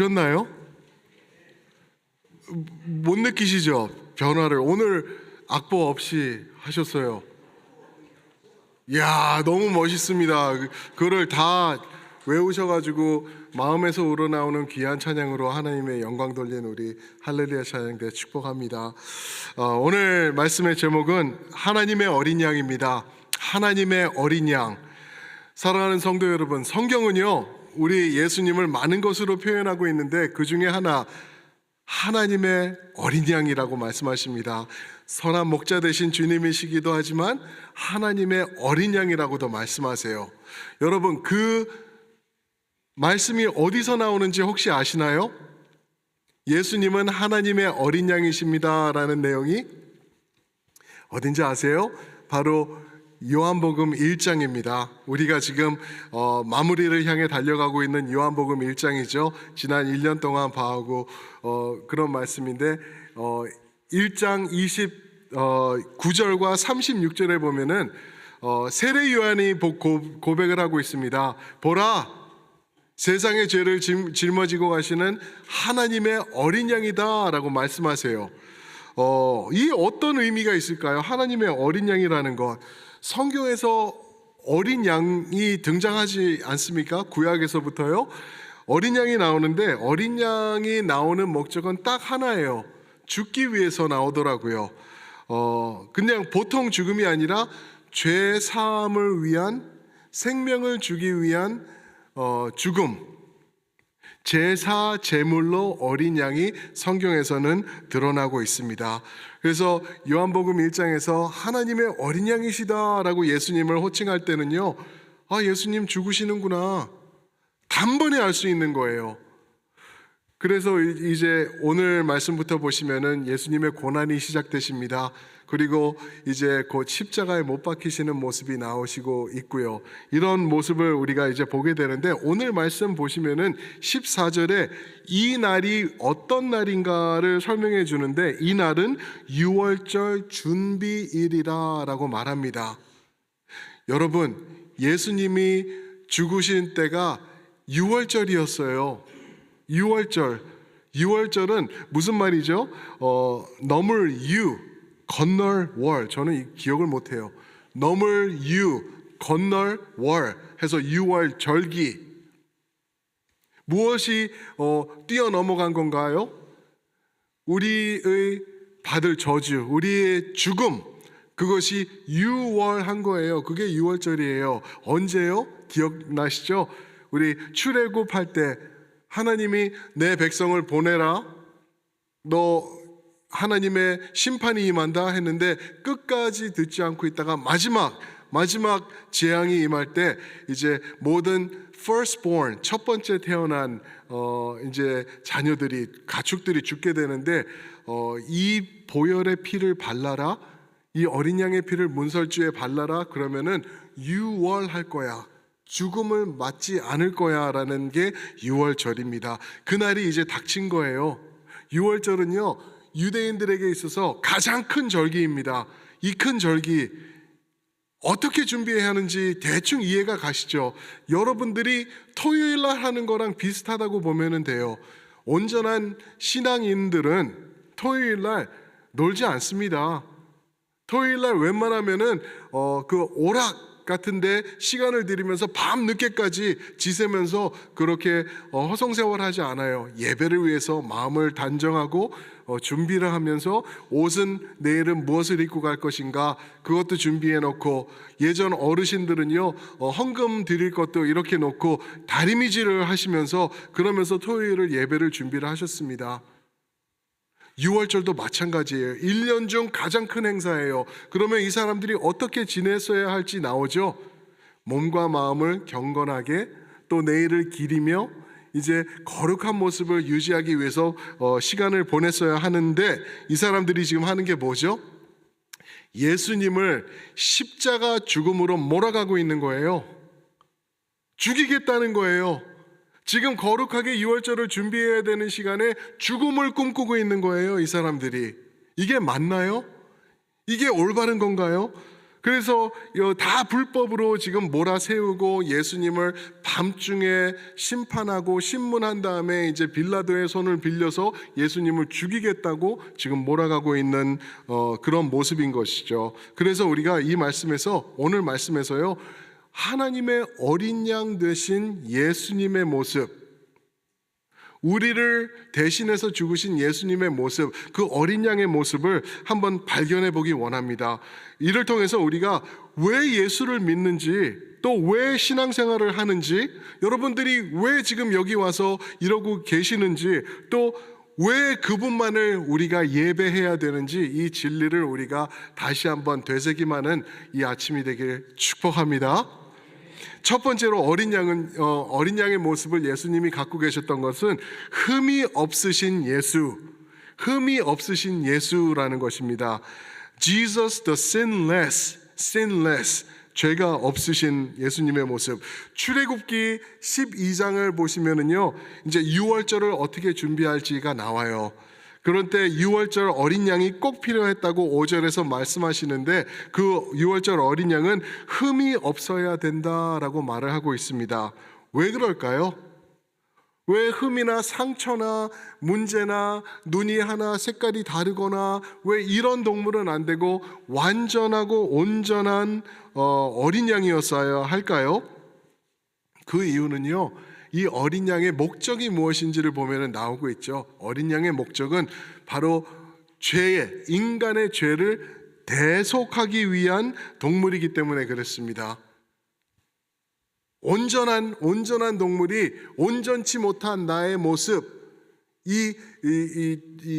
보셨나요? 못 느끼시죠? 변화를 오늘 악보 없이 하셨어요. 이야, 너무 멋있습니다. 그거를 다 외우셔가지고 마음에서 우러나오는 귀한 찬양으로 하나님의 영광 돌린 우리 할렐루야 찬양대 축복합니다. 오늘 말씀의 제목은 하나님의 어린 양입니다. 하나님의 어린 양. 사랑하는 성도 여러분, 성경은요 우리 예수님을 많은 것으로 표현하고 있는데 그 중에 하나, 하나님의 어린 양이라고 말씀하십니다. 선한 목자 되신 주님이시기도 하지만 하나님의 어린 양이라고도 말씀하세요. 여러분, 그 말씀이 어디서 나오는지 혹시 아시나요? 예수님은 하나님의 어린 양이십니다 라는 내용이 어딘지 아세요? 바로 요한복음 1장입니다. 우리가 지금 마무리를 향해 달려가고 있는 요한복음 1장이죠. 지난 1년 동안 봐오고 그런 말씀인데 1장 29절과 36절에 보면은 세례 요한이 고백을 하고 있습니다. 보라, 세상의 죄를 짊어지고 가시는 하나님의 어린 양이다 라고 말씀하세요. 이 어떤 의미가 있을까요? 하나님의 어린 양이라는 것. 성경에서 어린 양이 등장하지 않습니까? 구약에서부터요. 어린 양이 나오는데 어린 양이 나오는 목적은 딱 하나예요. 죽기 위해서 나오더라고요. 그냥 보통 죽음이 아니라 죄 사함을 위한, 생명을 주기 위한 죽음, 제사 제물로 어린 양이 성경에서는 드러나고 있습니다. 그래서 요한복음 1장에서 하나님의 어린 양이시다라고 예수님을 호칭할 때는요, 아, 예수님 죽으시는구나, 단번에 알 수 있는 거예요. 그래서 이제 오늘 말씀부터 보시면은 예수님의 고난이 시작되십니다. 그리고 이제 곧 십자가에 못 박히시는 모습이 나오시고 있고요. 이런 모습을 우리가 이제 보게 되는데 오늘 말씀 보시면은 14절에 이 날이 어떤 날인가를 설명해 주는데 이 날은 유월절 준비일이라 라고 말합니다. 여러분, 예수님이 죽으신 때가 유월절이었어요. 유월절은 무슨 말이죠? 넘을 유, 건널 월. 저는 기억을 못해요. 넘을 유, 건널 월 해서 유월절기. 무엇이 뛰어넘어간 건가요? 우리의 받을 저주, 우리의 죽음, 그것이 유월한 거예요. 그게 유월절이에요. 언제요? 기억나시죠? 우리 출애굽할 때 하나님이 내 백성을 보내라, 너 하나님의 심판이 임한다 했는데 끝까지 듣지 않고 있다가 마지막 재앙이 임할 때 이제 모든 firstborn, 첫 번째 태어난 이제 자녀들이, 가축들이 죽게 되는데 이 보혈의 피를 발라라, 이 어린 양의 피를 문설주에 발라라, 그러면은 유월할 거야, 죽음을 맞지 않을 거야 라는 게 유월절입니다. 그날이 이제 닥친 거예요. 유월절은요 유대인들에게 있어서 가장 큰 절기입니다. 이 큰 절기 어떻게 준비해야 하는지 대충 이해가 가시죠? 여러분들이 토요일 날 하는 거랑 비슷하다고 보면 돼요. 온전한 신앙인들은 토요일 날 놀지 않습니다. 토요일 날 웬만하면은 그 오락 같은데 시간을 들이면서 밤 늦게까지 지새면서 그렇게 허송세월하지 않아요. 예배를 위해서 마음을 단정하고 준비를 하면서 옷은 내일은 무엇을 입고 갈 것인가 그것도 준비해 놓고, 예전 어르신들은요 헌금 드릴 것도 이렇게 놓고 다리미질을 하시면서 그러면서 토요일을 예배를 준비를 하셨습니다. 유월절도 마찬가지예요. 1년 중 가장 큰 행사예요. 그러면 이 사람들이 어떻게 지냈어야 할지 나오죠. 몸과 마음을 경건하게, 또 내일을 기리며 이제 거룩한 모습을 유지하기 위해서 시간을 보냈어야 하는데, 이 사람들이 지금 하는 게 뭐죠? 예수님을 십자가 죽음으로 몰아가고 있는 거예요. 죽이겠다는 거예요. 지금 거룩하게 유월절을 준비해야 되는 시간에 죽음을 꿈꾸고 있는 거예요, 이 사람들이. 이게 맞나요? 이게 올바른 건가요? 그래서 다 불법으로 지금 몰아세우고 예수님을 밤중에 심판하고 신문한 다음에 이제 빌라도의 손을 빌려서 예수님을 죽이겠다고 지금 몰아가고 있는 그런 모습인 것이죠. 그래서 우리가 이 말씀에서, 오늘 말씀에서요, 하나님의 어린 양 되신 예수님의 모습, 우리를 대신해서 죽으신 예수님의 모습, 그 어린 양의 모습을 한번 발견해 보기 원합니다. 이를 통해서 우리가 왜 예수를 믿는지, 또 왜 신앙생활을 하는지, 여러분들이 왜 지금 여기 와서 이러고 계시는지, 또 왜 그분만을 우리가 예배해야 되는지, 이 진리를 우리가 다시 한번 되새김하는 이 아침이 되길 축복합니다. 첫 번째로 어린 양의 모습을 예수님이 갖고 계셨던 것은 흠이 없으신 예수, 흠이 없으신 예수라는 것입니다. Jesus the sinless, 죄가 없으신 예수님의 모습. 출애굽기 12장을 보시면은요, 이제 유월절을 어떻게 준비할지가 나와요. 그런 때 유월절 어린 양이 꼭 필요했다고 5절에서 말씀하시는데, 그 유월절 어린 양은 흠이 없어야 된다라고 말을 하고 있습니다. 왜 그럴까요? 왜 흠이나 상처나 문제나 눈이 하나 색깔이 다르거나 왜 이런 동물은 안 되고 완전하고 온전한 어린 양이었어야 할까요? 그 이유는요, 이 어린 양의 목적이 무엇인지를 보면 나오고 있죠. 어린 양의 목적은 바로 인간의 죄를 대속하기 위한 동물이기 때문에 그렇습니다. 온전한 동물이 온전치 못한 나의 모습, 이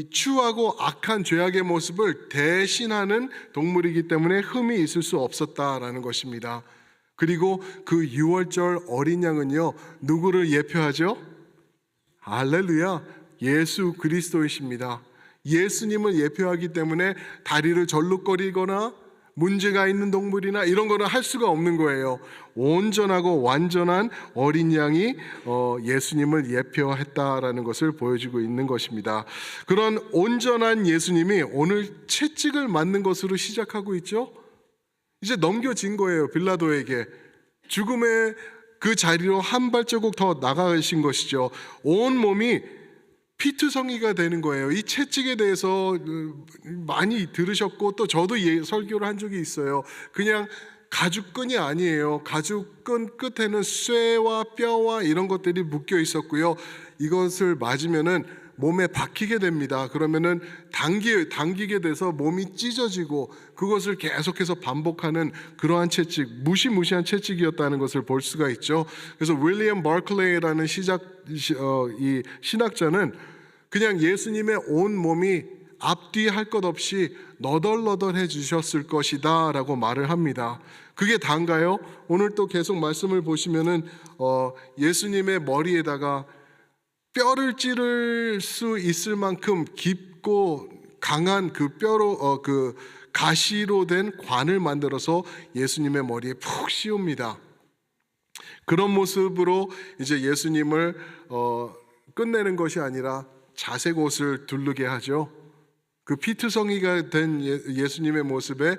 추하고 악한 죄악의 모습을 대신하는 동물이기 때문에 흠이 있을 수 없었다라는 것입니다. 그리고 그 유월절 어린 양은요, 누구를 예표하죠? 할렐루야, 예수 그리스도이십니다. 예수님을 예표하기 때문에 다리를 절룩거리거나 문제가 있는 동물이나 이런 거는 할 수가 없는 거예요. 온전하고 완전한 어린 양이 예수님을 예표했다라는 것을 보여주고 있는 것입니다. 그런 온전한 예수님이 오늘 채찍을 맞는 것으로 시작하고 있죠. 이제 넘겨진 거예요. 빌라도에게 죽음의 그 자리로 한 발자국 더 나가신 것이죠. 온 몸이 피투성이가 되는 거예요. 이 채찍에 대해서 많이 들으셨고 또 저도 설교를 한 적이 있어요. 그냥 가죽끈이 아니에요. 가죽끈 끝에는 쇠와 뼈와 이런 것들이 묶여 있었고요. 이것을 맞으면은 몸에 박히게 됩니다. 그러면은 당기게 돼서 몸이 찢어지고 그것을 계속해서 반복하는 그러한 채찍, 무시무시한 채찍이었다는 것을 볼 수가 있죠. 그래서 윌리엄 버클레이라는 이 신학자는 그냥 예수님의 온 몸이 앞뒤 할 것 없이 너덜너덜해 주셨을 것이다 라고 말을 합니다. 그게 다인가요? 오늘 또 계속 말씀을 보시면은 예수님의 머리에다가 뼈를 찌를 수 있을 만큼 깊고 강한 그 뼈로 그 가시로 된 관을 만들어서 예수님의 머리에 푹 씌웁니다. 그런 모습으로 이제 예수님을 끝내는 것이 아니라 자색 옷을 두르게 하죠. 그 피투성이가 된 예수님의 모습에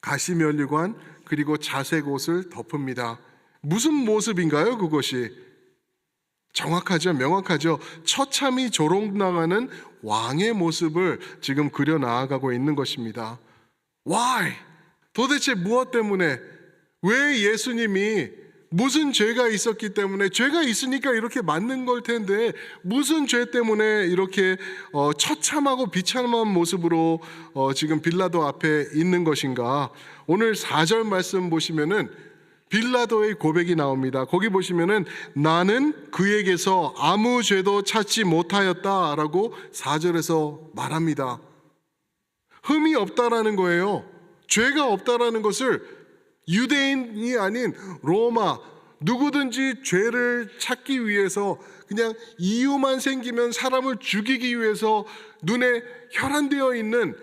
가시면류관 그리고 자색 옷을 덮습니다. 무슨 모습인가요? 그것이 정확하죠, 명확하죠. 처참히 조롱당하는 왕의 모습을 지금 그려 나아가고 있는 것입니다. Why? 도대체 무엇 때문에? 왜 예수님이 무슨 죄가 있었기 때문에, 죄가 있으니까 이렇게 맞는 걸 텐데 무슨 죄 때문에 이렇게 처참하고 비참한 모습으로 지금 빌라도 앞에 있는 것인가? 오늘 4절 말씀 보시면은 빌라도의 고백이 나옵니다. 거기 보시면은 나는 그에게서 아무 죄도 찾지 못하였다라고 4절에서 말합니다. 흠이 없다라는 거예요. 죄가 없다라는 것을 유대인이 아닌 로마 누구든지 죄를 찾기 위해서 그냥 이유만 생기면 사람을 죽이기 위해서 눈에 혈안되어 있는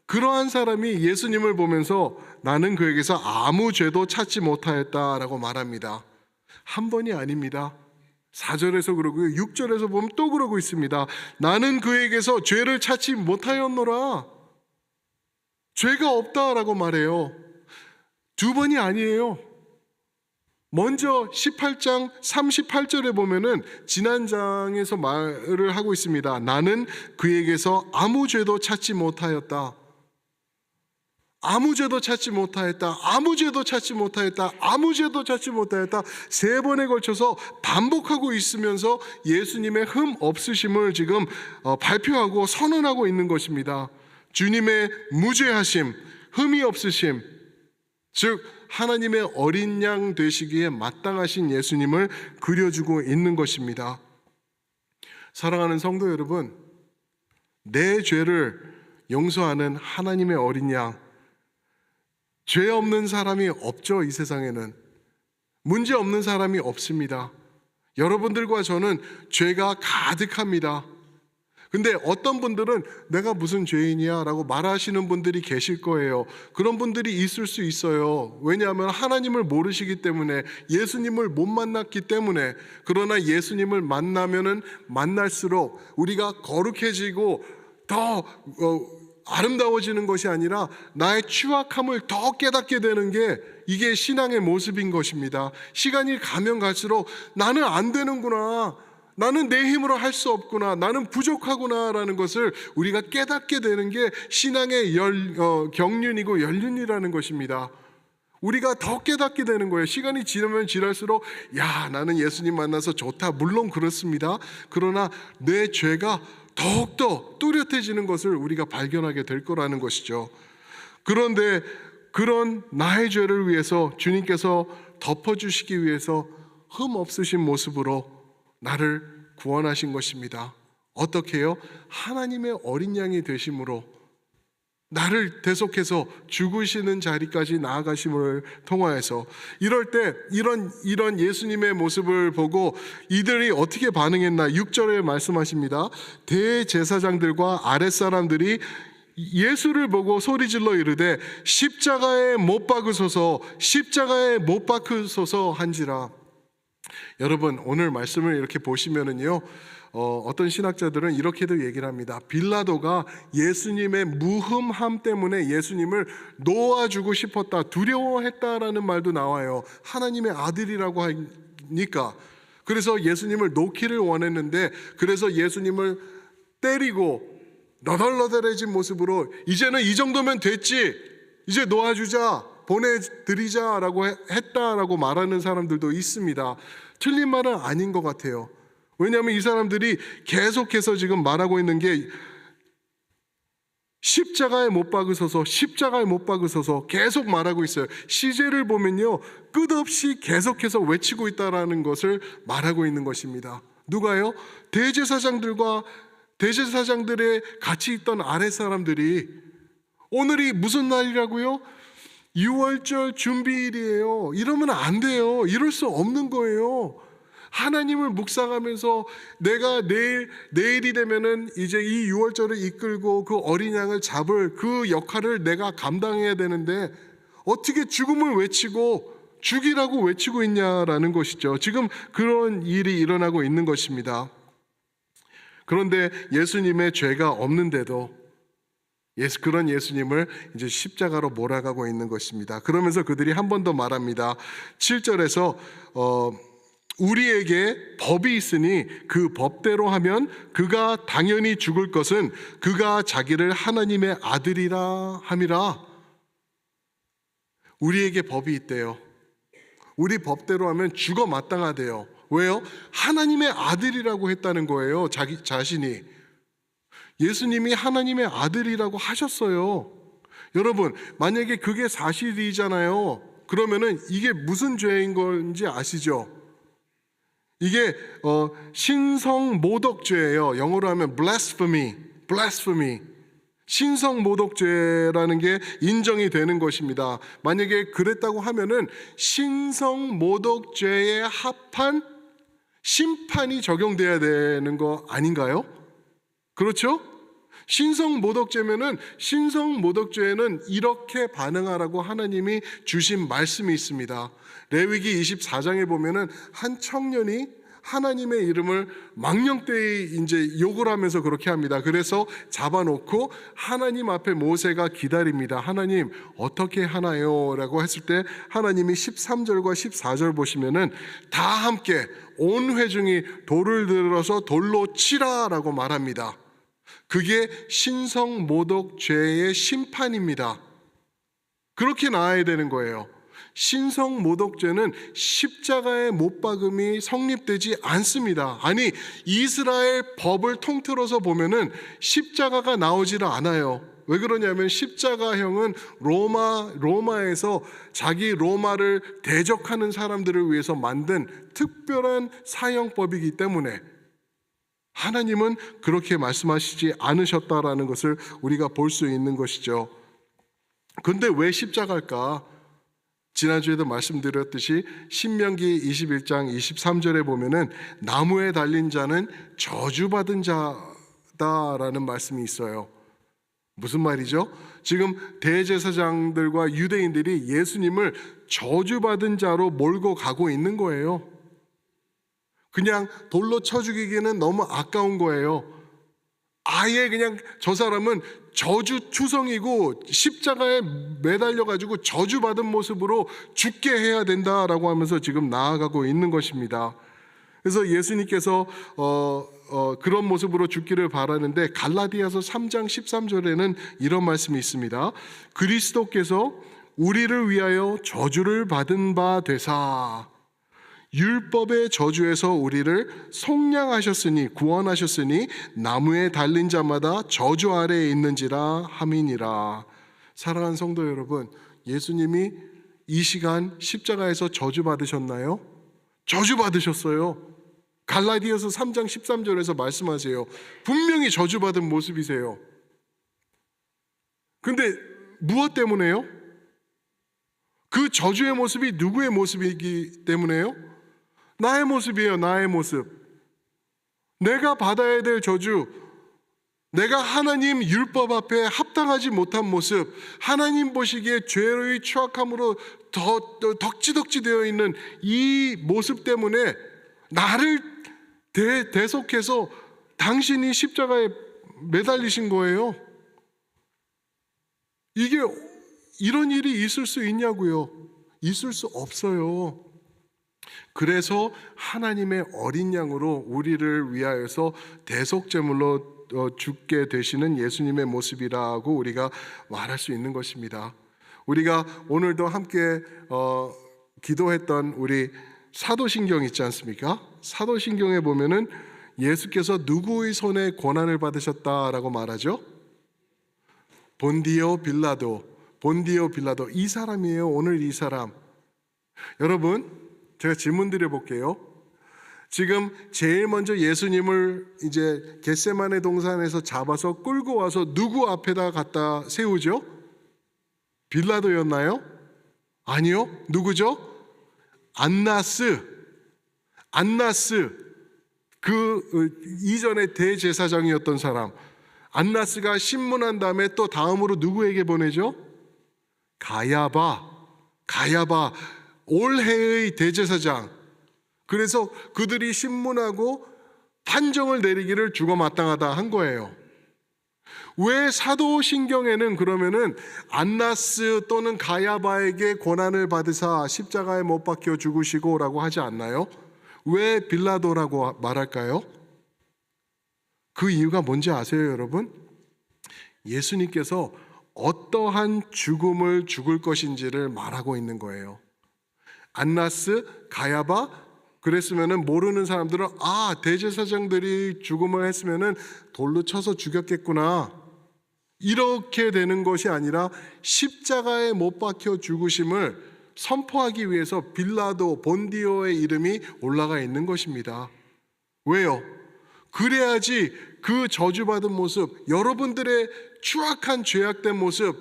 그러한 사람이 예수님을 보면서 나는 그에게서 아무 죄도 찾지 못하였다라고 말합니다. 한 번이 아닙니다. 4절에서 그러고요, 6절에서 보면 또 그러고 있습니다. 나는 그에게서 죄를 찾지 못하였노라. 죄가 없다라고 말해요. 두 번이 아니에요. 먼저 18장 38절에 보면은 지난 장에서 말을 하고 있습니다. 나는 그에게서 아무 죄도 찾지 못하였다. 아무 죄도 찾지 못하였다. 아무 죄도 찾지 못하였다. 아무 죄도 찾지 못하였다. 세 번에 걸쳐서 반복하고 있으면서 예수님의 흠 없으심을 지금 발표하고 선언하고 있는 것입니다. 주님의 무죄하심, 흠이 없으심, 즉 하나님의 어린 양 되시기에 마땅하신 예수님을 그려주고 있는 것입니다. 사랑하는 성도 여러분, 내 죄를 용서하는 하나님의 어린 양, 죄 없는 사람이 없죠. 이 세상에는 문제 없는 사람이 없습니다. 여러분들과 저는 죄가 가득합니다. 근데 어떤 분들은 내가 무슨 죄인이야 라고 말하시는 분들이 계실 거예요. 그런 분들이 있을 수 있어요. 왜냐하면 하나님을 모르시기 때문에, 예수님을 못 만났기 때문에. 그러나 예수님을 만나면은 만날수록 우리가 거룩해지고 더 아름다워지는 것이 아니라 나의 추악함을 더 깨닫게 되는 게, 이게 신앙의 모습인 것입니다. 시간이 가면 갈수록 나는 안 되는구나, 나는 내 힘으로 할 수 없구나, 나는 부족하구나 라는 것을 우리가 깨닫게 되는 게 신앙의 경륜이고 연륜이라는 것입니다. 우리가 더 깨닫게 되는 거예요. 시간이 지나면 지날수록 나는 예수님 만나서 좋다, 물론 그렇습니다. 그러나 내 죄가 더욱더 뚜렷해지는 것을 우리가 발견하게 될 거라는 것이죠. 그런데 그런 나의 죄를 위해서 주님께서 덮어주시기 위해서 흠 없으신 모습으로 나를 구원하신 것입니다. 어떻게 해요? 하나님의 어린 양이 되심으로 나를 대속해서 죽으시는 자리까지 나아가심을 통하여서, 이럴 때 이런 예수님의 모습을 보고 이들이 어떻게 반응했나 6절에 말씀하십니다. 대제사장들과 아랫사람들이 예수를 보고 소리질러 이르되 십자가에 못 박으소서, 십자가에 못 박으소서 한지라. 여러분, 오늘 말씀을 이렇게 보시면은요, 어떤 신학자들은 이렇게도 얘기를 합니다. 빌라도가 예수님의 무흠함 때문에 예수님을 놓아주고 싶었다, 두려워했다라는 말도 나와요. 하나님의 아들이라고 하니까. 그래서 예수님을 놓기를 원했는데, 그래서 예수님을 때리고 너덜너덜해진 모습으로 이제는 이 정도면 됐지, 이제 놓아주자, 보내드리자라고 했다라고 말하는 사람들도 있습니다. 틀린 말은 아닌 것 같아요. 왜냐하면 이 사람들이 계속해서 지금 말하고 있는 게 십자가에 못 박으소서, 십자가에 못 박으소서 계속 말하고 있어요. 시제를 보면요, 끝없이 계속해서 외치고 있다라는 것을 말하고 있는 것입니다. 누가요? 대제사장들의 같이 있던 아랫 사람들이, 오늘이 무슨 날이라고요? 6월절 준비일이에요. 이러면 안 돼요. 이럴 수 없는 거예요. 하나님을 묵상하면서 내가 내일이 되면은 이제 이 6월절을 이끌고 그 어린 양을 잡을 그 역할을 내가 감당해야 되는데, 어떻게 죽음을 외치고 죽이라고 외치고 있냐라는 것이죠. 지금 그런 일이 일어나고 있는 것입니다. 그런데 예수님의 죄가 없는데도 그런 예수님을 이제 십자가로 몰아가고 있는 것입니다. 그러면서 그들이 한 번 더 말합니다. 7절에서 우리에게 법이 있으니 그 법대로 하면 그가 당연히 죽을 것은 그가 자기를 하나님의 아들이라 함이라. 우리에게 법이 있대요. 우리 법대로 하면 죽어 마땅하대요. 왜요? 하나님의 아들이라고 했다는 거예요. 자기 자신이. 예수님이 하나님의 아들이라고 하셨어요. 여러분, 만약에 그게 사실이잖아요. 그러면은 이게 무슨 죄인 건지 아시죠? 이게 신성 모독죄예요. 영어로 하면 blasphemy. 신성 모독죄라는 게 인정이 되는 것입니다. 만약에 그랬다고 하면은 신성 모독죄에 합한 심판이 적용돼야 되는 거 아닌가요? 그렇죠? 신성 모독죄에는 이렇게 반응하라고 하나님이 주신 말씀이 있습니다. 레위기 24장에 보면은 한 청년이 하나님의 이름을 망령되이 이제 욕을 하면서 그렇게 합니다. 그래서 잡아놓고 하나님 앞에 모세가 기다립니다. 하나님 어떻게 하나요? 라고 했을 때 하나님이 13절과 14절 보시면은 다 함께 온 회중이 돌을 들어서 돌로 치라 라고 말합니다. 그게 신성모독죄의 심판입니다. 그렇게 나아야 되는 거예요. 신성모독죄는 십자가의 못박음이 성립되지 않습니다. 아니, 이스라엘 법을 통틀어서 보면은 십자가가 나오지를 않아요. 왜 그러냐면 십자가형은 로마에서 자기 로마를 대적하는 사람들을 위해서 만든 특별한 사형법이기 때문에 하나님은 그렇게 말씀하시지 않으셨다라는 것을 우리가 볼 수 있는 것이죠. 근데 왜 십자가일까? 지난주에도 말씀드렸듯이 신명기 21장 23절에 보면은 나무에 달린 자는 저주받은 자다라는 말씀이 있어요. 무슨 말이죠? 지금 대제사장들과 유대인들이 예수님을 저주받은 자로 몰고 가고 있는 거예요. 그냥 돌로 쳐 죽이기는 너무 아까운 거예요. 아예 그냥 저 사람은 저주투성이고 십자가에 매달려 가지고 저주받은 모습으로 죽게 해야 된다라고 하면서 지금 나아가고 있는 것입니다. 그래서 예수님께서 그런 모습으로 죽기를 바라는데 갈라디아서 3장 13절에는 이런 말씀이 있습니다. 그리스도께서 우리를 위하여 저주를 받은 바 되사 율법의 저주에서 우리를 속량하셨으니 구원하셨으니 나무에 달린 자마다 저주 아래에 있는지라 함이니라. 사랑하는 성도 여러분, 예수님이 이 시간 십자가에서 저주 받으셨나요? 저주 받으셨어요. 갈라디아서 3장 13절에서 말씀하세요. 분명히 저주 받은 모습이세요. 근데 무엇 때문에요? 그 저주의 모습이 누구의 모습이기 때문에요? 나의 모습이에요. 나의 모습. 내가 받아야 될 저주, 내가 하나님 율법 앞에 합당하지 못한 모습, 하나님 보시기에 죄의 추악함으로 덕지덕지 되어 있는 이 모습 때문에 나를 대속해서 당신이 십자가에 매달리신 거예요. 이게 이런 일이 있을 수 있냐고요? 있을 수 없어요. 그래서 하나님의 어린 양으로 우리를 위하여서 대속제물로 죽게 되시는 예수님의 모습이라고 우리가 말할 수 있는 것입니다. 우리가 오늘도 함께 기도했던 우리 사도신경 있지 않습니까? 사도신경에 보면은 예수께서 누구의 손에 고난을 받으셨다라고 말하죠? 본디오 빌라도 이 사람이에요. 오늘 이 사람. 여러분, 제가 질문 드려볼게요. 지금 제일 먼저 예수님을 이제 겟세마네 동산에서 잡아서 끌고 와서 누구 앞에다 갖다 세우죠? 빌라도였나요? 아니요. 누구죠? 안나스. 그 이전에 대제사장이었던 사람. 안나스가 신문한 다음에 또 다음으로 누구에게 보내죠? 가야바. 올해의 대제사장. 그래서 그들이 신문하고 판정을 내리기를 죽어 마땅하다 한 거예요. 왜 사도신경에는 그러면은 안나스 또는 가야바에게 고난을 받으사 십자가에 못 박혀 죽으시고라고 하지 않나요? 왜 빌라도라고 말할까요? 그 이유가 뭔지 아세요, 여러분? 예수님께서 어떠한 죽음을 죽을 것인지를 말하고 있는 거예요. 안나스, 가야바 그랬으면은 모르는 사람들은 대제사장들이 죽음을 했으면은 돌로 쳐서 죽였겠구나 이렇게 되는 것이 아니라 십자가에 못 박혀 죽으심을 선포하기 위해서 빌라도 본디오의 이름이 올라가 있는 것입니다. 왜요? 그래야지 그 저주받은 모습, 여러분들의 추악한 죄악된 모습,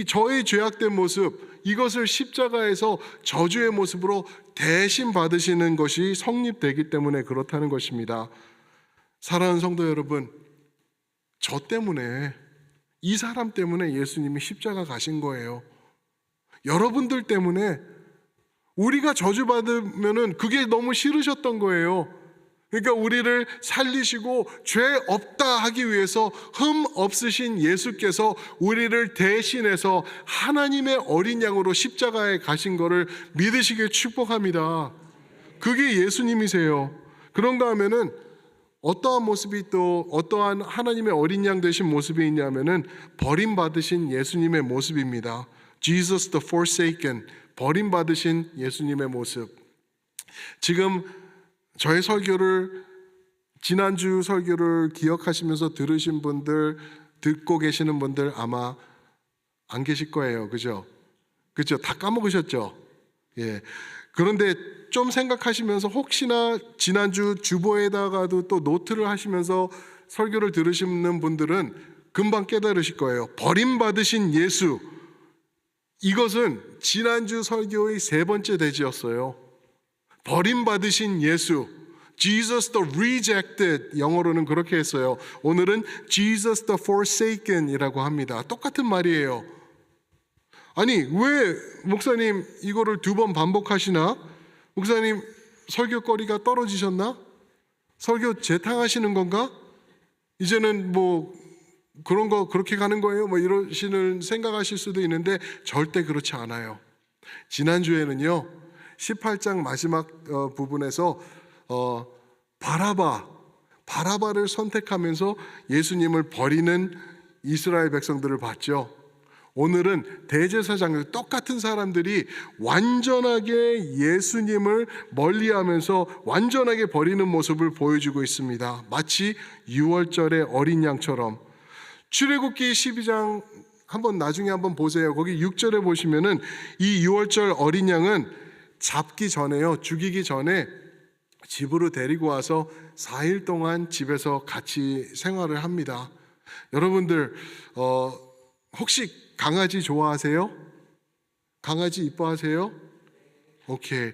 저의 죄악된 모습, 이것을 십자가에서 저주의 모습으로 대신 받으시는 것이 성립되기 때문에 그렇다는 것입니다. 사랑하는 성도 여러분, 저 때문에, 이 사람 때문에 예수님이 십자가 가신 거예요. 여러분들 때문에, 우리가 저주받으면은 그게 너무 싫으셨던 거예요. 그러니까 우리를 살리시고 죄 없다 하기 위해서 흠 없으신 예수께서 우리를 대신해서 하나님의 어린 양으로 십자가에 가신 것을 믿으시길 축복합니다. 그게 예수님이세요. 그런가 하면은 어떠한 모습이 또 어떠한 하나님의 어린 양 되신 모습이 있냐면은 버림받으신 예수님의 모습입니다. Jesus the forsaken, 버림받으신 예수님의 모습. 지금 저의 설교를, 지난주 설교를 기억하시면서 들으신 분들, 듣고 계시는 분들 아마 안 계실 거예요. 그죠? 그죠? 다 까먹으셨죠? 예. 그런데 좀 생각하시면서 혹시나 지난주 주보에다가도 또 노트를 하시면서 설교를 들으시는 분들은 금방 깨달으실 거예요. 버림받으신 예수. 이것은 지난주 설교의 3번째 대지였어요. 버림받으신 예수, Jesus the rejected, 영어로는 그렇게 했어요. 오늘은 Jesus the forsaken 이라고 합니다. 똑같은 말이에요. 아니, 왜 목사님 이거를 2번 반복하시나? 목사님 설교거리가 떨어지셨나? 설교 재탕하시는 건가? 이제는 뭐 그런 거 그렇게 가는 거예요? 뭐 이러시는 생각하실 수도 있는데 절대 그렇지 않아요. 지난주에는요 18장 마지막 부분에서 바라바를 선택하면서 예수님을 버리는 이스라엘 백성들을 봤죠. 오늘은 대제사장, 똑같은 사람들이 완전하게 예수님을 멀리하면서 완전하게 버리는 모습을 보여주고 있습니다. 마치 유월절의 어린 양처럼. 출애굽기 12장 한번 나중에 한번 보세요. 거기 6절에 보시면은 이 유월절 어린 양은 잡기 전에요, 죽이기 전에 집으로 데리고 와서 4일 동안 집에서 같이 생활을 합니다. 여러분들 혹시 강아지 좋아하세요? 강아지 이뻐하세요? 오케이.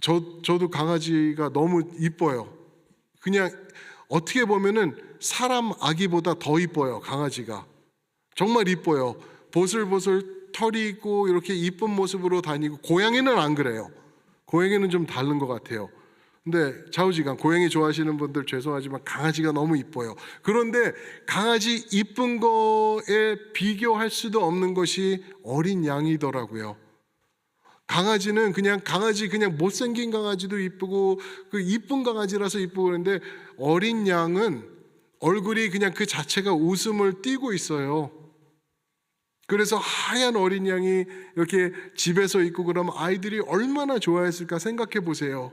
저도 강아지가 너무 이뻐요. 그냥 어떻게 보면은 사람 아기보다 더 이뻐요. 강아지가 정말 이뻐요. 보슬보슬 털이 있고 이렇게 이쁜 모습으로 다니고. 고양이는 안 그래요. 고양이는 좀 다른 것 같아요. 근데 좌우지간 고양이 좋아하시는 분들 죄송하지만 강아지가 너무 이뻐요. 그런데 강아지 이쁜 거에 비교할 수도 없는 것이 어린 양이더라고요. 강아지는 그냥 못생긴 강아지도 이쁘고 그 이쁜 강아지라서 이쁘고 그런데 어린 양은 얼굴이 그냥 그 자체가 웃음을 띠고 있어요. 그래서 하얀 어린 양이 이렇게 집에서 있고 그러면 아이들이 얼마나 좋아했을까 생각해 보세요.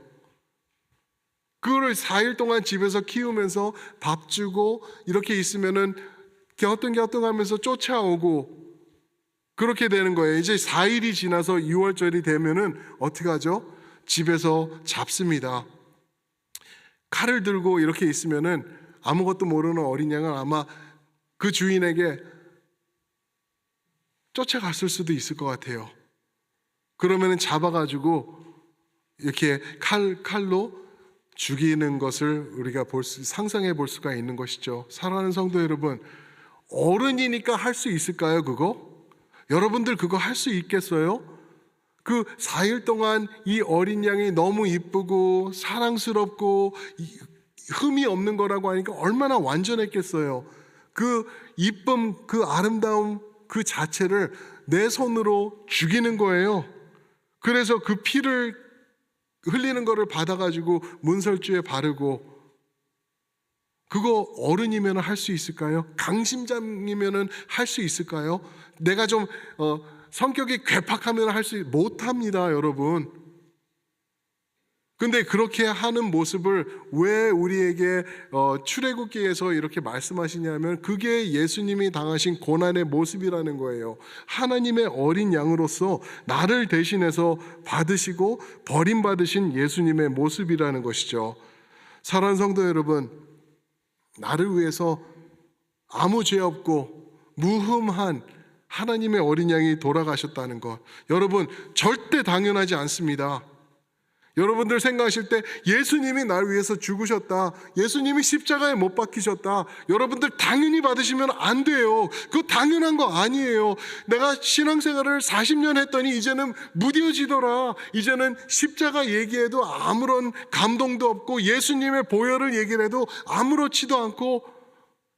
그거를 4일 동안 집에서 키우면서 밥 주고 이렇게 있으면은 갸우뚱갸우뚱하면서 쫓아오고 그렇게 되는 거예요. 이제 4일이 지나서 6월절이 되면은 어떻게 하죠? 집에서 잡습니다. 칼을 들고 이렇게 있으면은 아무것도 모르는 어린 양은 아마 그 주인에게 쫓아갔을 수도 있을 것 같아요. 그러면은 잡아가지고 이렇게 칼로 죽이는 것을 우리가 상상해 볼 수가 있는 것이죠. 사랑하는 성도 여러분, 어른이니까 할 수 있을까요? 그거? 여러분들 그거 할 수 있겠어요? 그 4일 동안 이 어린 양이 너무 이쁘고 사랑스럽고 흠이 없는 거라고 하니까 얼마나 완전했겠어요. 그 이쁨, 그 아름다움 그 자체를 내 손으로 죽이는 거예요. 그래서 그 피를 흘리는 거를 받아가지고 문설주에 바르고. 그거 어른이면 할 수 있을까요? 강심장이면 할 수 있을까요? 내가 좀 성격이 괴팍하면 못합니다, 여러분. 근데 그렇게 하는 모습을 왜 우리에게 출애굽기에서 이렇게 말씀하시냐면 그게 예수님이 당하신 고난의 모습이라는 거예요. 하나님의 어린 양으로서 나를 대신해서 받으시고 버림받으신 예수님의 모습이라는 것이죠. 사랑하는 성도 여러분, 나를 위해서 아무 죄 없고 무흠한 하나님의 어린 양이 돌아가셨다는 것, 여러분 절대 당연하지 않습니다. 여러분들 생각하실 때 예수님이 날 위해서 죽으셨다, 예수님이 십자가에 못 박히셨다, 여러분들 당연히 받으시면 안 돼요. 그거 당연한 거 아니에요. 내가 신앙생활을 40년 했더니 이제는 무뎌지더라. 이제는 십자가 얘기해도 아무런 감동도 없고, 예수님의 보혈을 얘기를 해도 아무렇지도 않고,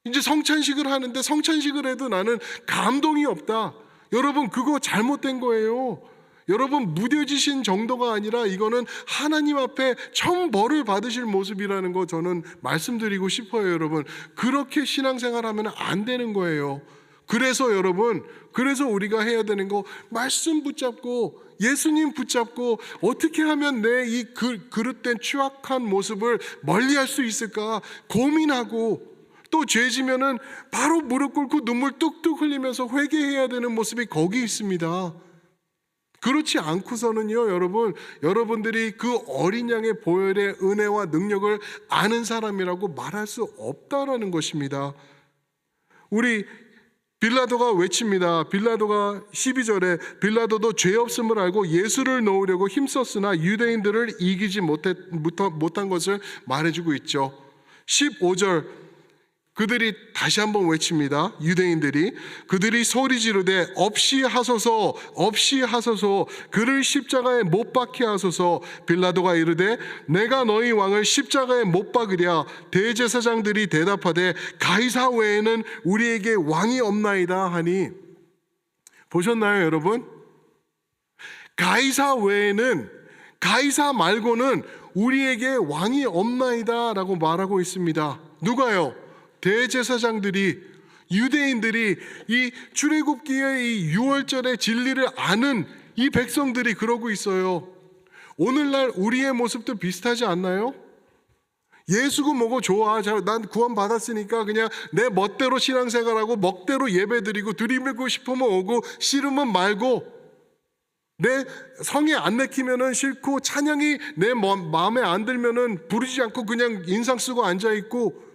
이제 성찬식을 하는데 성찬식을 해도 나는 감동이 없다. 여러분, 그거 잘못된 거예요. 여러분, 무뎌지신 정도가 아니라 이거는 하나님 앞에 천벌을 받으실 모습이라는 거 저는 말씀드리고 싶어요. 여러분, 그렇게 신앙생활하면 안 되는 거예요. 그래서 여러분, 그래서 우리가 해야 되는 거, 말씀 붙잡고 예수님 붙잡고 어떻게 하면 내 이 그릇된 추악한 모습을 멀리할 수 있을까 고민하고, 또 죄지면은 바로 무릎 꿇고 눈물 뚝뚝 흘리면서 회개해야 되는 모습이 거기 있습니다. 그렇지 않고서는요, 여러분들이 그 어린 양의 보혈의 은혜와 능력을 아는 사람이라고 말할 수 없다라는 것입니다. 우리 빌라도가 외칩니다. 빌라도가 12절에 빌라도도 죄 없음을 알고 예수를 놓으려고 힘썼으나 유대인들을 이기지 못한 것을 말해주고 있죠. 15절 그들이 다시 한번 외칩니다. 유대인들이 그들이 소리 지르되 없이 하소서 없이 하소서, 그를 십자가에 못 박게 하소서. 빌라도가 이르되 내가 너희 왕을 십자가에 못 박으랴. 대제사장들이 대답하되 가이사 외에는 우리에게 왕이 없나이다 하니. 보셨나요, 여러분? 가이사 외에는, 가이사 말고는 우리에게 왕이 없나이다 라고 말하고 있습니다. 누가요? 대제사장들이, 유대인들이, 이 출애굽기의 이 유월절의 진리를 아는 이 백성들이 그러고 있어요. 오늘날 우리의 모습도 비슷하지 않나요? 예수고 뭐고 좋아, 난 구원 받았으니까 그냥 내 멋대로 신앙생활하고 멋대로 예배드리고, 드리고 싶으면 오고 싫으면 말고, 내 성에 안 내키면은 싫고 찬양이 내 마음에 안 들면은 부르지 않고 그냥 인상 쓰고 앉아있고.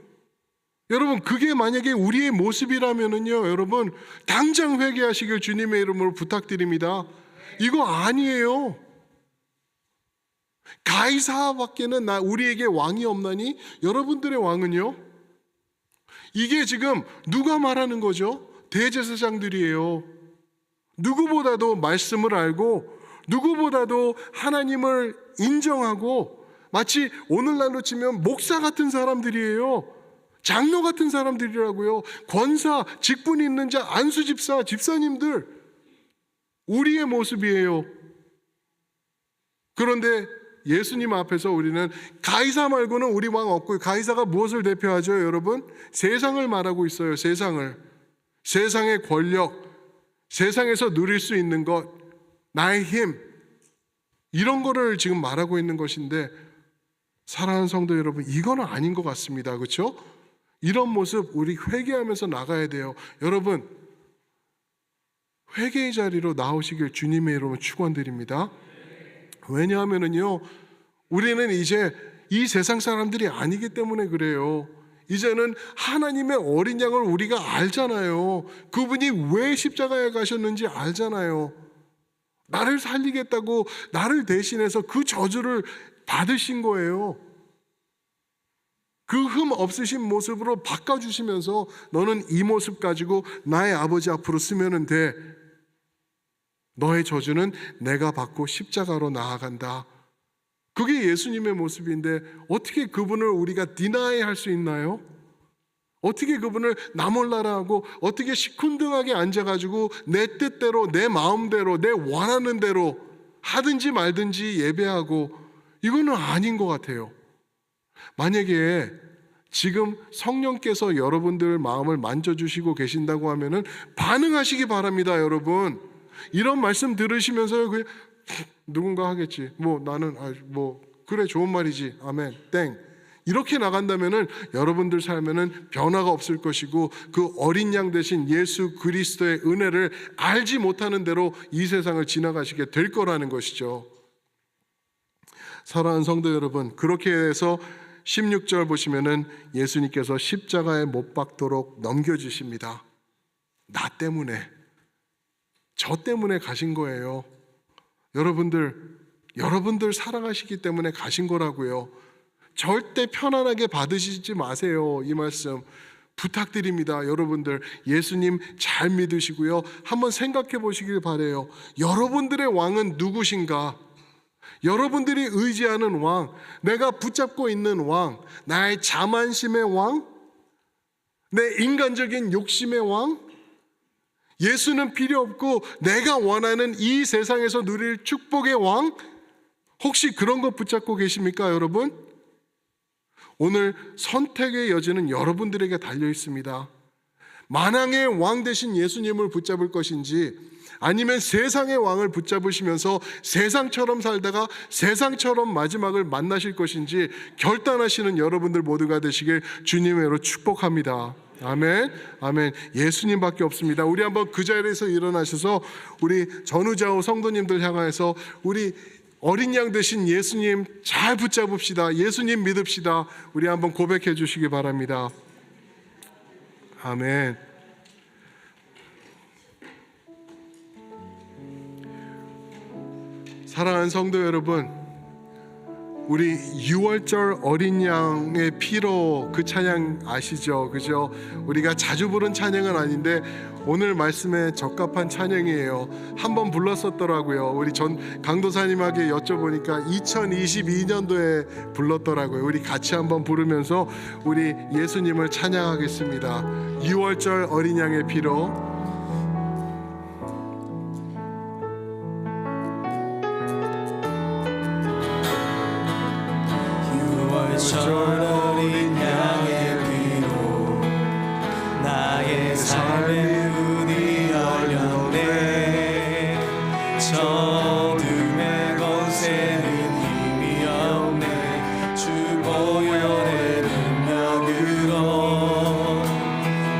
여러분, 그게 만약에 우리의 모습이라면은요, 여러분 당장 회개하시길 주님의 이름으로 부탁드립니다. 이거 아니에요. 가이사밖에는 우리에게 왕이 없나니? 여러분들의 왕은요? 이게 지금 누가 말하는 거죠? 대제사장들이에요. 누구보다도 말씀을 알고, 누구보다도 하나님을 인정하고, 마치 오늘날로 치면 목사 같은 사람들이에요. 장로 같은 사람들이라고요. 권사, 직분 있는 자, 안수집사, 집사님들, 우리의 모습이에요. 그런데 예수님 앞에서 우리는 가이사 말고는 우리 왕 없고, 가이사가 무엇을 대표하죠, 여러분? 세상을 말하고 있어요. 세상을. 세상의 권력, 세상에서 누릴 수 있는 것, 나의 힘, 이런 거를 지금 말하고 있는 것인데, 사랑하는 성도 여러분, 이거는 아닌 것 같습니다. 그렇죠? 이런 모습 우리 회개하면서 나가야 돼요. 여러분, 회개의 자리로 나오시길 주님의 이름으로 축원드립니다. 왜냐하면은요, 우리는 이제 이 세상 사람들이 아니기 때문에 그래요. 이제는 하나님의 어린 양을 우리가 알잖아요. 그분이 왜 십자가에 가셨는지 알잖아요. 나를 살리겠다고 나를 대신해서 그 저주를 받으신 거예요. 그 흠 없으신 모습으로 바꿔주시면서 너는 이 모습 가지고 나의 아버지 앞으로 쓰면 돼. 너의 저주는 내가 받고 십자가로 나아간다. 그게 예수님의 모습인데 어떻게 그분을 우리가 디나이 할 수 있나요? 어떻게 그분을 나 몰라라 하고, 어떻게 시큰둥하게 앉아가지고 내 뜻대로, 내 마음대로, 내 원하는 대로 하든지 말든지 예배하고, 이거는 아닌 것 같아요. 만약에 지금 성령께서 여러분들 마음을 만져주시고 계신다고 하면은 반응하시기 바랍니다, 여러분. 이런 말씀 들으시면서 그냥 누군가 하겠지. 나는 그래, 좋은 말이지. 아멘. 땡. 이렇게 나간다면은 여러분들 삶에는 변화가 없을 것이고, 그 어린 양 대신 예수 그리스도의 은혜를 알지 못하는 대로 이 세상을 지나가시게 될 거라는 것이죠. 사랑하는 성도 여러분, 그렇게 해서 16절 보시면은 예수님께서 십자가에 못 박도록 넘겨주십니다. 나 때문에, 저 때문에 가신 거예요. 여러분들, 여러분들 사랑하시기 때문에 가신 거라고요. 절대 편안하게 받으시지 마세요. 이 말씀 부탁드립니다. 여러분들 예수님 잘 믿으시고요. 한번 생각해 보시길 바라요. 여러분들의 왕은 누구신가? 여러분들이 의지하는 왕, 내가 붙잡고 있는 왕, 나의 자만심의 왕, 내 인간적인 욕심의 왕, 예수는 필요 없고 내가 원하는 이 세상에서 누릴 축복의 왕, 혹시 그런 거 붙잡고 계십니까, 여러분? 오늘 선택의 여지는 여러분들에게 달려 있습니다. 만왕의 왕 되신 예수님을 붙잡을 것인지, 아니면 세상의 왕을 붙잡으시면서 세상처럼 살다가 세상처럼 마지막을 만나실 것인지 결단하시는 여러분들 모두가 되시길 주님으로 축복합니다. 아멘, 아멘. 예수님밖에 없습니다. 우리 한번 그 자리에서 일어나셔서 우리 전우좌우 성도님들 향하여서 우리 어린 양 되신 예수님 잘 붙잡읍시다. 예수님 믿읍시다. 우리 한번 고백해 주시기 바랍니다. 아멘. 사랑하는 성도 여러분, 우리 6월절 어린 양의 피로 그 찬양 아시죠? 그죠? 우리가 자주 부른 찬양은 아닌데 오늘 말씀에 적합한 찬양이에요. 한번 불렀었더라고요. 우리 전 강도사님에게 여쭤보니까 2022년도에 불렀더라고요. 우리 같이 한번 부르면서 우리 예수님을 찬양하겠습니다. 6월절 어린 양의 피로. 어린 양의 피로 나의 삶의 문이 열렸네. 어둠의 권세는 힘이 없네. 주 보혈의 능력으로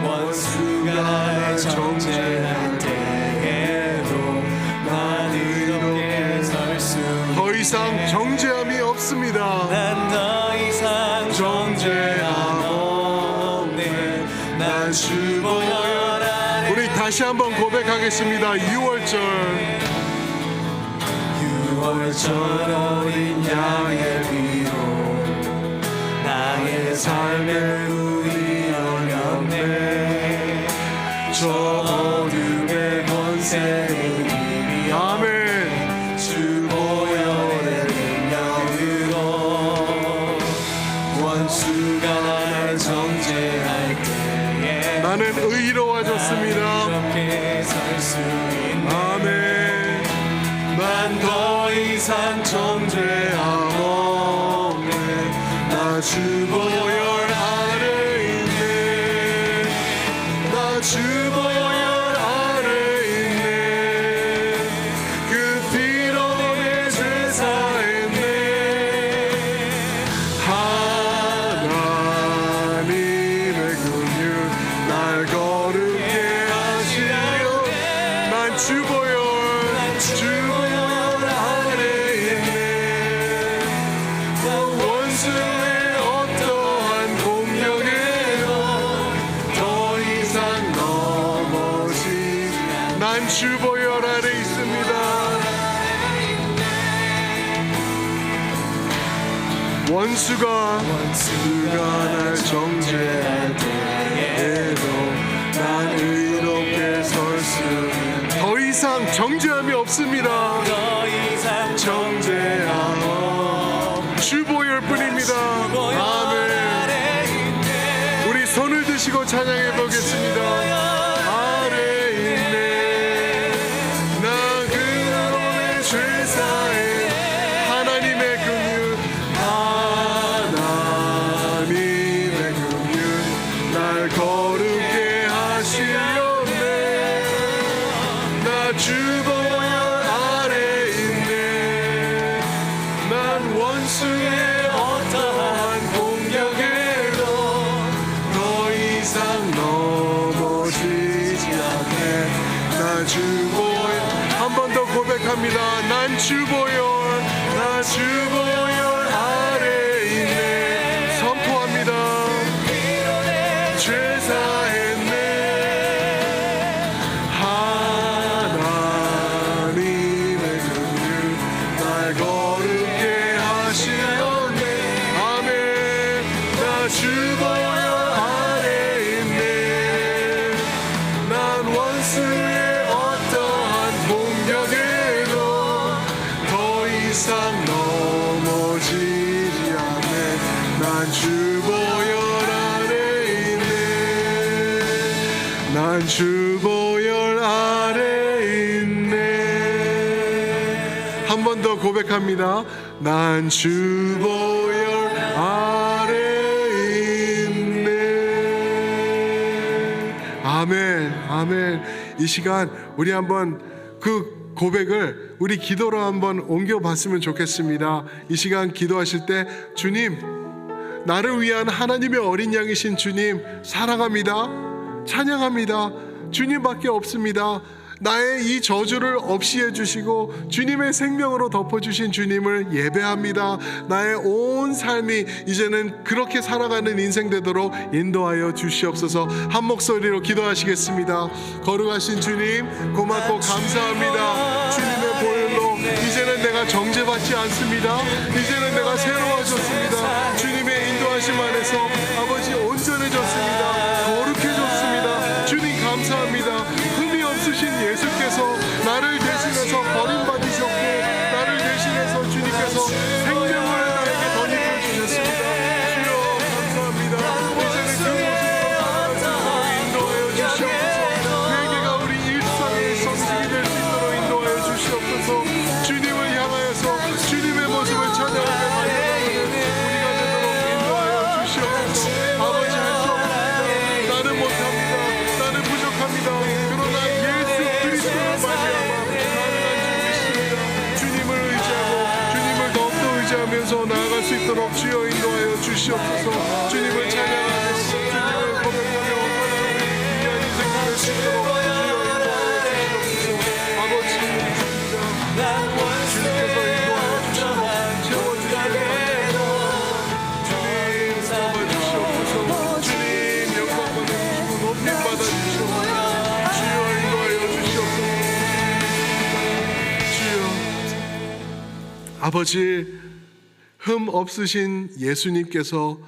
원수가 나를 정죄할 때에도 난 이롭게 설 수 있네. 더 이상 정죄함이 없습니다. 난 더 이상 정죄함 없네. 난 주 보혈 아래. 우리 다시 한번 고백하겠습니다. 6월절 어린 양의 피로 나의 삶의 문이 열렸네. 저 어둠의 권세는 힘이 아멘. 주 보혈의 능력으로 원수가 나를 정죄할 때에 나는 의로워졌습니다. 이렇게 설 수 있네. 아멘. 난 더 이상 정죄함 없네. 나 주 보혈 아래 있네. 나 주 보혈 아래 있네. 그 피로 내 죄 사했네. 하나님의 긍휼 날 거룩해 하시려. 난 주 보혈 아래 있네. 원수의 어떠한 공격에도 더 이상 넘어지지. 난 주 보혈 아래 있습니다. 원수가 날 정죄할 때에도 난 의롭게 설 수 있네. 더 이상 정죄함이 없습니다. 더 이상 정죄함 주 보혈뿐입니다. 아멘. 우리 손을 드시고 찬양해 보겠습니다. 아래 있네. 나 그로 내 죄 사해. 하나님의 긍휼 하나님의 긍휼 날 거룩게 하시려네. 나 주 보혈 아래 있네. 난 원수의 어떠한 공격에도 더 이상 넘어지지 않네. 나 주 보혈. 한 번 더 고백합니다. 난 주 보혈, 나 주 보혈 아래 있네. 선포합니다. 죄 사했네. 하나님의 긍휼 날 거 난 주보혈 아래 있네. 한 번 더 고백합니다. 난 주보혈 아래 있네. 아멘, 아멘. 이 시간 우리 한번 그 고백을 우리 기도로 한번 옮겨봤으면 좋겠습니다. 이 시간 기도하실 때 주님, 나를 위한 하나님의 어린 양이신 주님 사랑합니다. 찬양합니다. 주님밖에 없습니다. 나의 이 저주를 없이 해주시고 주님의 생명으로 덮어주신 주님을 예배합니다. 나의 온 삶이 이제는 그렇게 살아가는 인생 되도록 인도하여 주시옵소서. 한 목소리로 기도하시겠습니다. 거룩하신 주님, 고맙고 감사합니다. 주님의 보혈로 이제는 내가 정죄받지 않습니다. 이제는 내가 새로워졌습니다. 주님의 인도하심 안에서 아버지 온전해졌습니다. 거룩해졌습니다. 주님 감사합니다. 흠이 없으신 예수께서 나를 대신해서 버림받으셨고 나를 대신해서 주님께서 생명을 나에게 덧입혀 주셨습니다. 주여 감사합니다. 이제는 그 모습으로 인도하여 주시옵소서. 회개가 우리 일상의 성식이 될 수 있도록 인도하여 주시옵소서. 주님을 향하여서 주님의 모습을 찬양하게 만들어가는 우리가 되도록 인도하여 주시옵소서. 아버지 할 수 없습니다. 나는 못합니다. 나는 부족합니다. 그러나 예수 그리스도로 말미암아 가능한 줄 믿습니다. 주님을 의지하고 주님을 더욱더 의지하면서 나아갈 수 있도록 주여 인도하여 주시옵소서. 주님을 찬양하며 주님을 고백하며 귀한 인생 될 수 있도록 주여 인도하여 주시옵소서. 아버지 믿습니다. 주님께서 인도하여 주시고 채워주시고 주님 잡아주시옵소서. 주님 영광 받아주시고 높임 받아주시옵소서. 주여 인도하여 주시옵소서. 주여 아버지, 흠 없으신 예수님께서,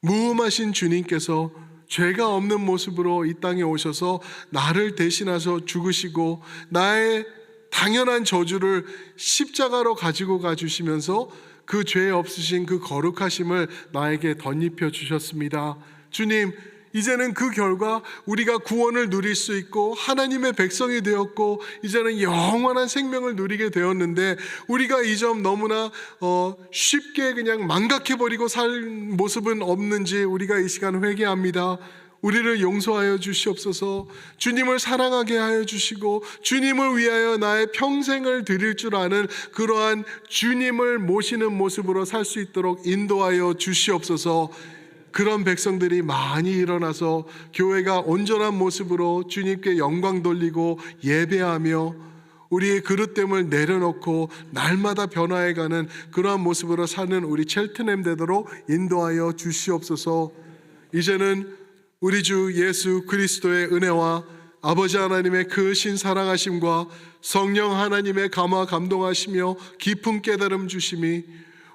무음하신 주님께서 죄가 없는 모습으로 이 땅에 오셔서 나를 대신하셔 죽으시고 나의 당연한 저주를 십자가로 가지고 가주시면서 그 죄 없으신 그 거룩하심을 나에게 덧입혀 주셨습니다. 주님, 이제는 그 결과 우리가 구원을 누릴 수 있고 하나님의 백성이 되었고 이제는 영원한 생명을 누리게 되었는데 우리가 이 점 너무나 쉽게 그냥 망각해버리고 살 모습은 없는지 우리가 이 시간 회개합니다. 우리를 용서하여 주시옵소서. 주님을 사랑하게 하여 주시고 주님을 위하여 나의 평생을 드릴 줄 아는 그러한 주님을 모시는 모습으로 살 수 있도록 인도하여 주시옵소서. 그런 백성들이 많이 일어나서 교회가 온전한 모습으로 주님께 영광 돌리고 예배하며 우리의 그릇됨을 내려놓고 날마다 변화해가는 그러한 모습으로 사는 우리 첼트넴 되도록 인도하여 주시옵소서. 이제는 우리 주 예수 그리스도의 은혜와 아버지 하나님의 크신 사랑하심과 성령 하나님의 감화 감동하시며 깊은 깨달음 주심이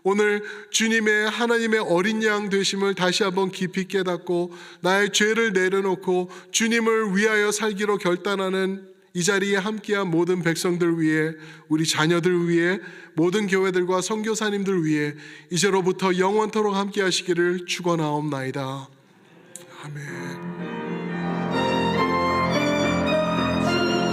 오늘 주님의 하나님의 어린 양 되심을 다시 한번 깊이 깨닫고 나의 죄를 내려놓고 주님을 위하여 살기로 결단하는 이 자리에 함께한 모든 백성들 위해, 우리 자녀들 위해, 모든 교회들과 선교사님들 위해 이제로부터 영원토록 함께 하시기를 축원하옵나이다. 아멘.